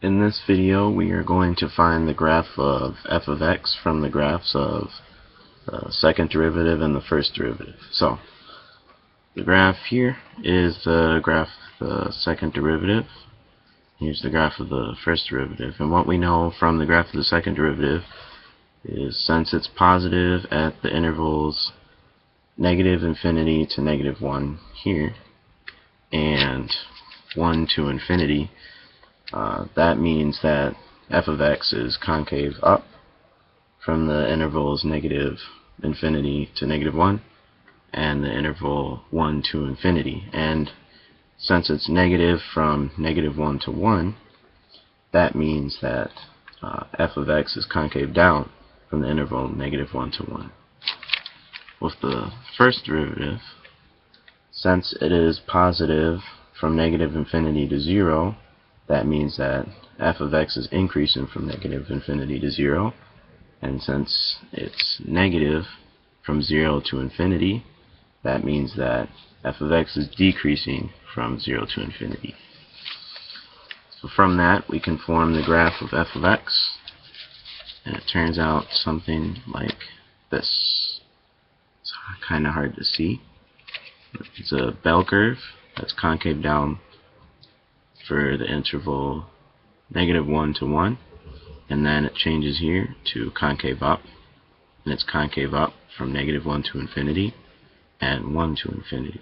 In this video, we are going to find the graph of f of x from the graphs of the second derivative and the first derivative. So, the graph here is the graph of the second derivative. Here's the graph of the first derivative. And what we know from the graph of the second derivative is since it's positive at the intervals negative infinity to negative 1 here, and 1 to infinity, that means that f of x is concave up from the intervals negative infinity to negative 1 and the interval 1 to infinity. And since it's negative from negative 1 to 1, that means that f of x is concave down from the interval negative 1 to 1. With the first derivative, since it is positive from negative infinity to 0, that means that f of x is increasing from negative infinity to 0, and since it's negative from 0 to infinity, that means that f of x is decreasing from 0 to infinity. So from that, we can form the graph of f of x, and it turns out something like this. It's kind of hard to see. It's a bell curve that's concave down for the interval negative 1 to 1, and then it changes here to concave up, and it's concave up from negative 1 to infinity and 1 to infinity.